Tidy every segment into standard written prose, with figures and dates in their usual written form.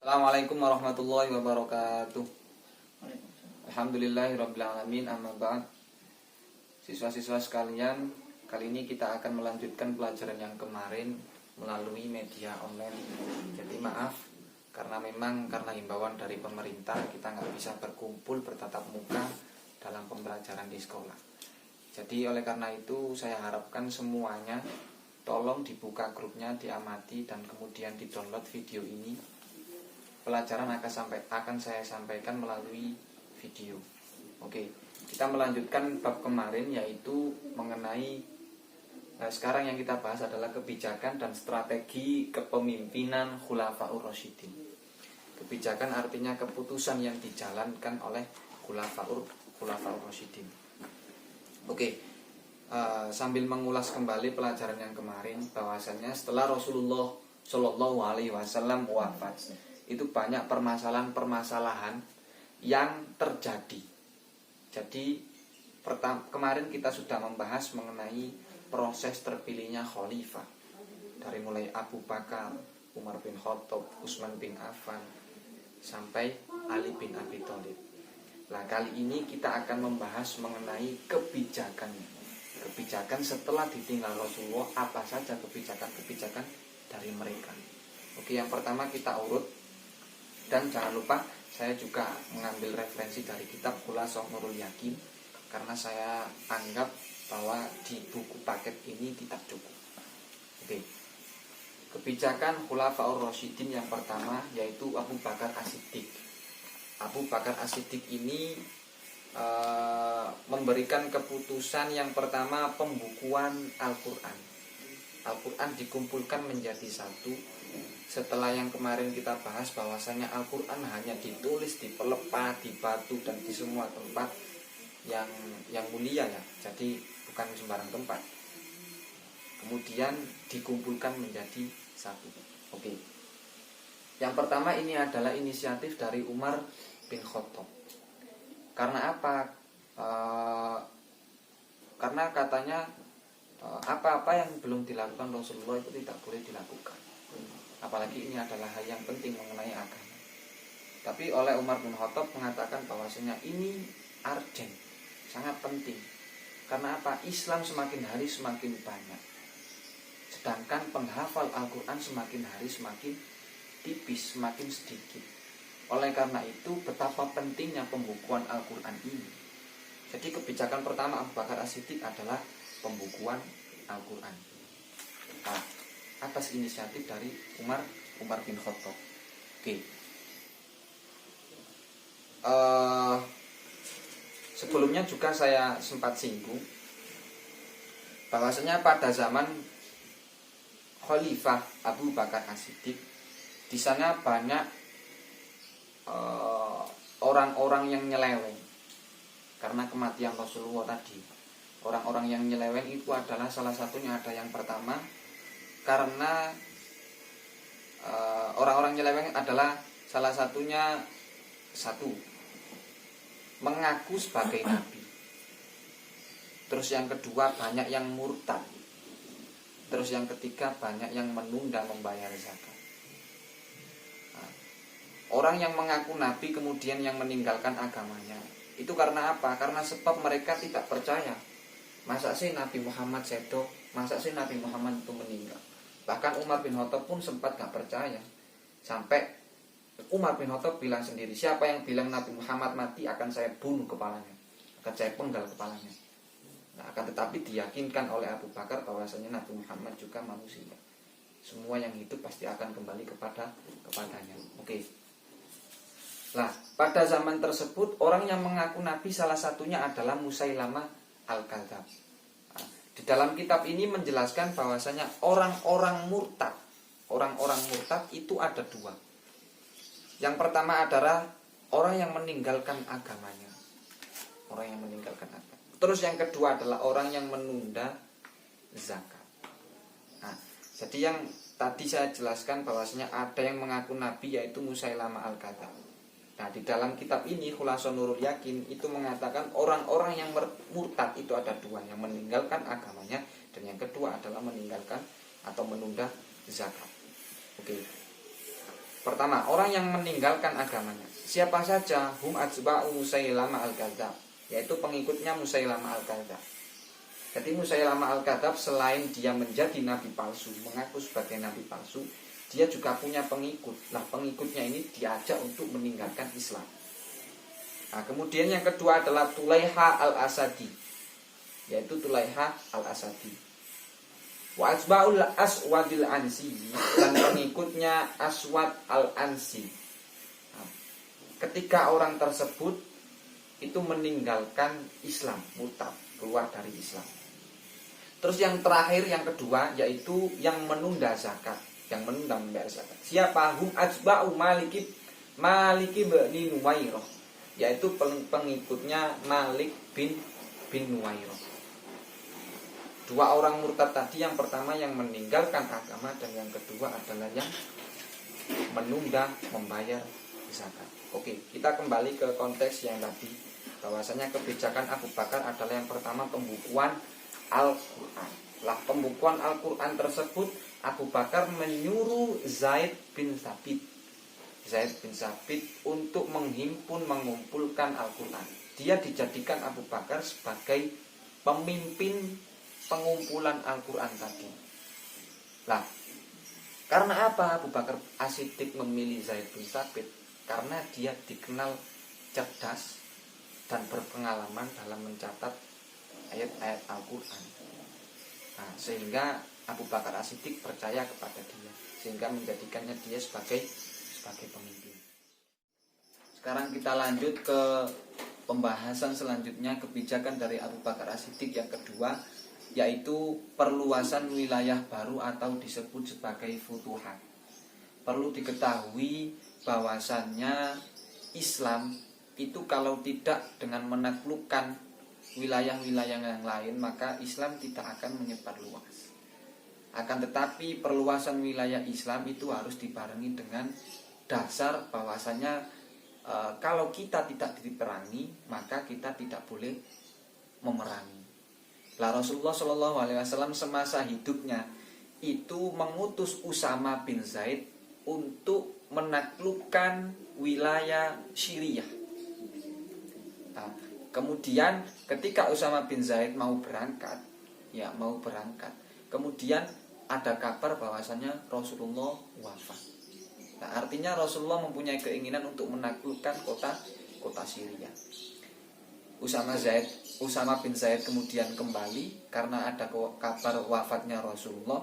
Assalamualaikum warahmatullahi wabarakatuh. Alhamdulillahirabbil alamin, amma ba'd. Siswa-siswa sekalian, kali ini kita akan melanjutkan pelajaran yang kemarin melalui media online. Jadi maaf karena himbauan dari pemerintah kita nggak bisa berkumpul bertatap muka dalam pembelajaran di sekolah. Jadi oleh karena itu saya harapkan semuanya tolong dibuka grupnya, diamati dan kemudian di-download video ini. Pelajaran akan saya sampaikan melalui video. Oke, kita melanjutkan bab kemarin yaitu mengenai sekarang yang kita bahas adalah kebijakan dan strategi kepemimpinan Khulafaur Rasyidin. Kebijakan artinya keputusan yang dijalankan oleh Khulafaur Rasyidin. Oke, sambil mengulas kembali pelajaran yang kemarin, bahwasanya setelah Rasulullah Shallallahu Alaihi Wasallam wafat, itu banyak permasalahan yang terjadi. Jadi kemarin kita sudah membahas mengenai proses terpilihnya khalifah, dari mulai Abu Bakar, Umar bin Khattab, Utsman bin Affan sampai Ali bin Abi Thalib. Nah, kali ini kita akan membahas mengenai kebijakan setelah ditinggal Rasulullah, apa saja kebijakan dari mereka. Oke, yang pertama kita urut. Dan jangan lupa saya juga mengambil referensi dari kitab Khulasah Nurul Yakin, karena saya anggap bahwa di buku paket ini tidak cukup. Oke. Kebijakan Khulafaur Rasyidin yang pertama yaitu Abu Bakar As-Siddiq. Abu Bakar As-Siddiq ini memberikan keputusan yang pertama, pembukuan Al-Quran. Al-Quran dikumpulkan menjadi satu. Setelah yang kemarin kita bahas bahwasanya Al-Quran hanya ditulis di pelepah, di batu dan di semua tempat yang mulia ya. Jadi bukan sembarang tempat. Kemudian dikumpulkan menjadi satu. Oke. Yang pertama ini adalah inisiatif dari Umar bin Khattab. Karena apa? Karena katanya apa-apa yang belum dilakukan Rasulullah itu tidak boleh dilakukan. Apalagi ini adalah hal yang penting mengenai agama. Tapi oleh Umar bin Khattab mengatakan bahwasanya ini urgent, sangat penting. Karena apa? Islam semakin hari semakin banyak, sedangkan penghafal Al-Quran semakin hari semakin tipis, semakin sedikit. Oleh karena itu betapa pentingnya pembukuan Al-Quran ini. Jadi kebijakan pertama Abu Bakar As-Siddiq adalah pembukuan Al-Quran. Atas inisiatif dari Umar bin Khattab. Oke. Sebelumnya juga saya sempat singgung bahwasanya pada zaman Khalifah Abu Bakar As-Siddiq, di sana banyak orang-orang yang nyeleweng karena kematian Rasulullah tadi. Orang-orang yang nyeleweng itu adalah salah satunya ada yang pertama, karena orang-orang nyeleweng adalah salah satunya mengaku sebagai nabi. Terus yang kedua banyak yang murtad. Terus yang ketiga banyak yang menunda membayar zakat. Orang yang mengaku nabi kemudian yang meninggalkan agamanya, itu karena apa? Karena sebab mereka tidak percaya. Masa sih Nabi Muhammad sedok? Masa sih Nabi Muhammad itu meninggal? Bahkan Umar bin Khattab pun sempat gak percaya. Sampai Umar bin Khattab bilang sendiri, siapa yang bilang Nabi Muhammad mati akan saya bunuh kepalanya, akan saya penggal kepalanya. Nah, akan tetapi diyakinkan oleh Abu Bakar bahwasanya Nabi Muhammad juga manusia. Semua yang hidup pasti akan kembali kepadanya. Oke. Nah, pada zaman tersebut orang yang mengaku Nabi salah satunya adalah Musailamah Al-Kadzab. Di dalam kitab ini menjelaskan bahwasanya orang-orang murtad itu ada dua. Yang pertama adalah orang yang meninggalkan agamanya. Terus yang kedua adalah orang yang menunda zakat. Nah, jadi yang tadi saya jelaskan bahwasanya ada yang mengaku nabi yaitu Musailamah Al-Kadzab. Nah, di dalam kitab ini Khulasah Nurul Yakin itu mengatakan orang-orang yang murtad itu ada dua, yang meninggalkan agamanya dan yang kedua adalah meninggalkan atau menunda zakat. Oke. Pertama, orang yang meninggalkan agamanya. Siapa saja? Hum atba'u Musailama al-Kadzab, yaitu pengikutnya Musailama al-Kadzab. Jadi Musailama al-Kadzab selain dia menjadi nabi palsu, mengaku sebagai nabi palsu, dia juga punya pengikut. Nah, pengikutnya ini diajak untuk meninggalkan Islam. Nah, kemudian yang kedua adalah Tulaiha al-Asadi, yaitu Tulaiha al-Asadi. Wa asba'ul Aswadil Ansi, dan pengikutnya Aswad al-Ansi. Nah, ketiga orang tersebut itu meninggalkan Islam, murtad, keluar dari Islam. Terus yang terakhir, yang kedua, yaitu yang menunda zakat, yang menunda membayar zakat. Siapa? Hum asba'u Maliki bin Nuwairah, yaitu pengikutnya Malik bin Nuwairah. Dua orang murtad tadi, yang pertama yang meninggalkan agama, dan yang kedua adalah yang menunda membayar zakat. Oke, kita kembali ke konteks yang tadi, bahwasanya kebijakan Abu Bakar adalah yang pertama pembukuan Al-Quran. Lah, pembukuan Al-Quran tersebut Abu Bakar menyuruh Zaid bin Sabit untuk mengumpulkan Al-Quran. Dia dijadikan Abu Bakar sebagai pemimpin pengumpulan Al-Quran tadi. Lah, karena apa Abu Bakar As-Siddiq memilih Zaid bin Sabit? Karena dia dikenal cerdas dan berpengalaman dalam mencatat ayat-ayat Al-Quran. Nah, sehingga Abu Bakar As-Siddiq percaya kepada dia, sehingga menjadikannya dia sebagai pemimpin. Sekarang kita lanjut ke pembahasan selanjutnya, kebijakan dari Abu Bakar As-Siddiq yang kedua, yaitu perluasan wilayah baru atau disebut sebagai futuhat. Perlu diketahui bahwasannya Islam itu kalau tidak dengan menaklukkan wilayah-wilayah yang lain, maka Islam tidak akan menyebar luas. Akan tetapi perluasan wilayah Islam itu harus dibarengi dengan dasar bahwasanya kalau kita tidak diperangi, maka kita tidak boleh memerangi. Lah, Rasulullah Shallallahu Alaihi Wasallam semasa hidupnya itu mengutus Usama bin Zaid untuk menaklukkan wilayah Syria. Nah, kemudian ketika Usama bin Zaid mau berangkat, kemudian ada kabar bahwasanya Rasulullah wafat. Nah, artinya Rasulullah mempunyai keinginan untuk menaklukkan kota Syria. Usama bin Zaid kemudian kembali karena ada kabar wafatnya Rasulullah.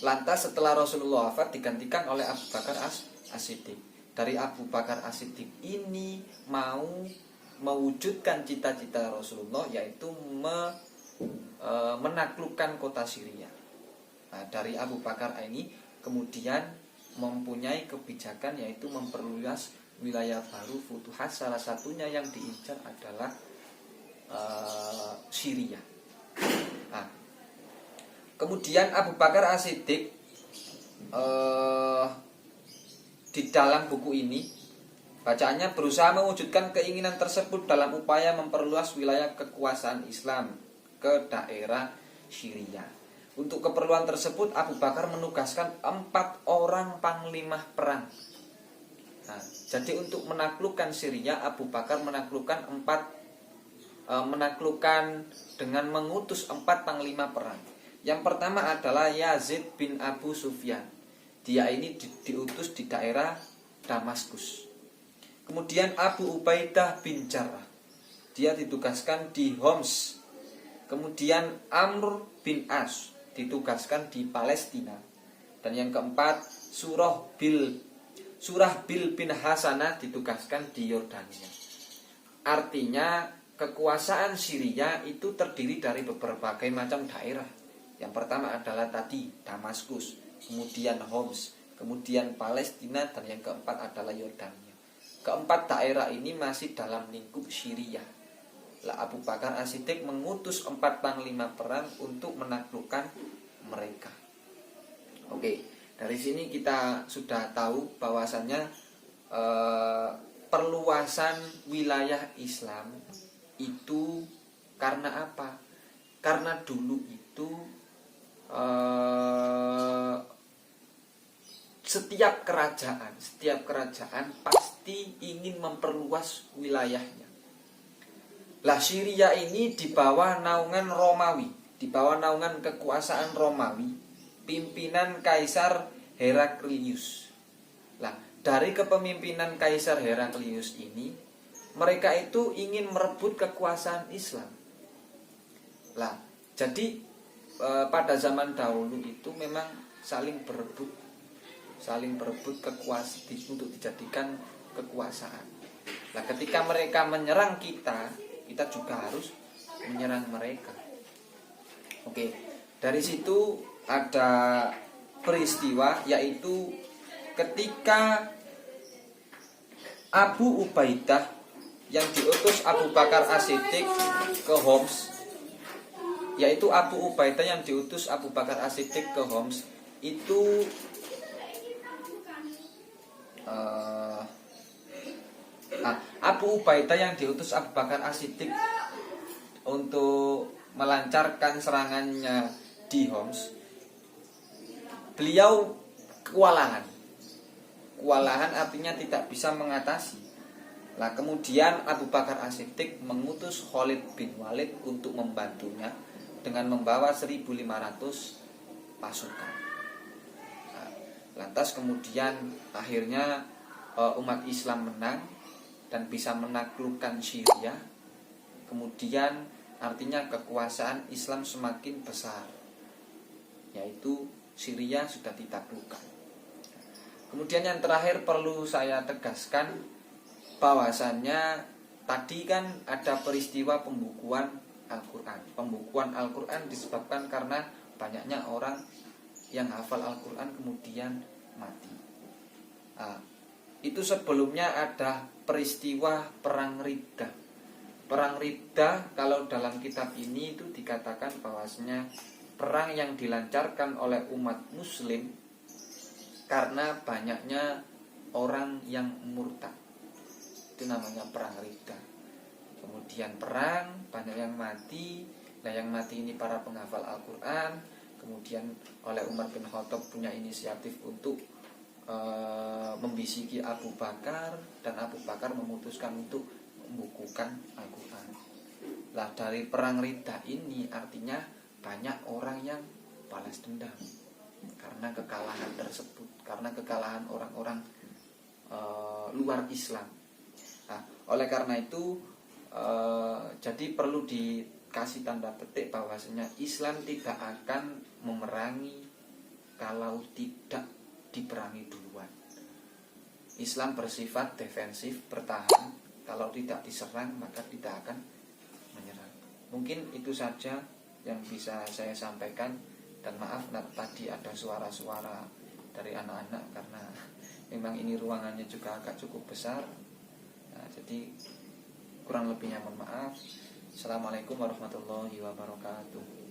Lantas setelah Rasulullah wafat digantikan oleh Abu Bakar As-Siddiq. Dari Abu Bakar As-Siddiq ini mau mewujudkan cita-cita Rasulullah, yaitu menaklukkan kota Syria. Nah, dari Abu Bakar ini kemudian mempunyai kebijakan, yaitu memperluas wilayah baru, futuhat. Salah satunya yang diincar adalah Syria. Nah, kemudian Abu Bakar As-Siddiq di dalam buku ini bacaannya berusaha mewujudkan keinginan tersebut dalam upaya memperluas wilayah kekuasaan Islam ke daerah Syria. Untuk keperluan tersebut Abu Bakar menugaskan 4 orang panglima perang. Nah, jadi untuk menaklukkan Syria, Abu Bakar menaklukkan dengan mengutus 4 panglima perang. Yang pertama adalah Yazid bin Abu Sufyan. Dia ini diutus di daerah Damaskus. Kemudian Abu Ubaidah bin Jarrah, dia ditugaskan di Homs. Kemudian Amr bin As ditugaskan di Palestina. Dan yang keempat Surah Bil bin Hasanah ditugaskan di Yordania. Artinya kekuasaan Syria itu terdiri dari beberapa macam daerah. Yang pertama adalah tadi Damaskus, kemudian Homs, kemudian Palestina, dan yang keempat adalah Yordania. Keempat daerah ini masih dalam lingkup Syria. Lah, Abu Bakar As-Siddiq mengutus 4 panglima perang untuk menaklukkan mereka. Oke, dari sini kita sudah tahu bahwasannya perluasan wilayah Islam itu karena apa? Karena dulu itu setiap kerajaan pasti ingin memperluas wilayahnya. Lah Syria ini di bawah naungan Romawi, di bawah naungan kekuasaan Romawi, pimpinan Kaisar Heraklius. Lah dari kepemimpinan Kaisar Heraklius ini, mereka itu ingin merebut kekuasaan Islam. Lah jadi pada zaman dahulu itu memang saling berebut kekuasaan untuk dijadikan kekuasaan. Nah, ketika mereka menyerang kita juga harus menyerang mereka. Oke, dari situ ada peristiwa, yaitu ketika Abu Ubaidah yang diutus Abu Bakar As-Siddiq ke Homs, yaitu Abu Ubaidah yang diutus Abu Bakar As-Siddiq ke Homs itu Abu Ubaidah yang diutus Abu Bakar As-Siddiq untuk melancarkan serangannya di Homs, beliau kewalahan artinya tidak bisa mengatasi. Nah kemudian Abu Bakar As-Siddiq mengutus Khalid bin Walid untuk membantunya dengan membawa 1.500 pasukan. Lantas kemudian akhirnya umat Islam menang dan bisa menaklukkan Syria. Kemudian artinya kekuasaan Islam semakin besar, yaitu Syria sudah ditaklukkan. Kemudian yang terakhir perlu saya tegaskan bahwasannya tadi kan ada peristiwa pembukuan Al-Quran. Pembukuan Al-Quran disebabkan karena banyaknya orang yang hafal Al-Quran kemudian mati. Itu sebelumnya ada peristiwa Perang Riddah. Perang Riddah kalau dalam kitab ini itu dikatakan bahwasanya perang yang dilancarkan oleh umat muslim karena banyaknya orang yang murtad. Itu namanya Perang Riddah. Kemudian perang, banyak yang mati. Nah yang mati ini para penghafal Al-Quran. Kemudian oleh Umar bin Khattab punya inisiatif untuk membisiki Abu Bakar, dan Abu Bakar memutuskan untuk membukukan Al-Quran. Lah dari Perang Riddah ini artinya banyak orang yang balas dendam karena kekalahan tersebut, karena kekalahan orang-orang luar Islam. Nah, oleh karena itu jadi perlu dikasih tanda petik bahwasanya Islam tidak akan memerangi kalau tidak diperangi duluan. Islam bersifat defensif, bertahan. Kalau tidak diserang maka tidak akan menyerang. Mungkin itu saja yang bisa saya sampaikan. Dan maaf tadi ada suara-suara dari anak-anak karena memang ini ruangannya juga agak cukup besar. Nah, jadi kurang lebihnya mohon maaf. Assalamualaikum warahmatullahi wabarakatuh.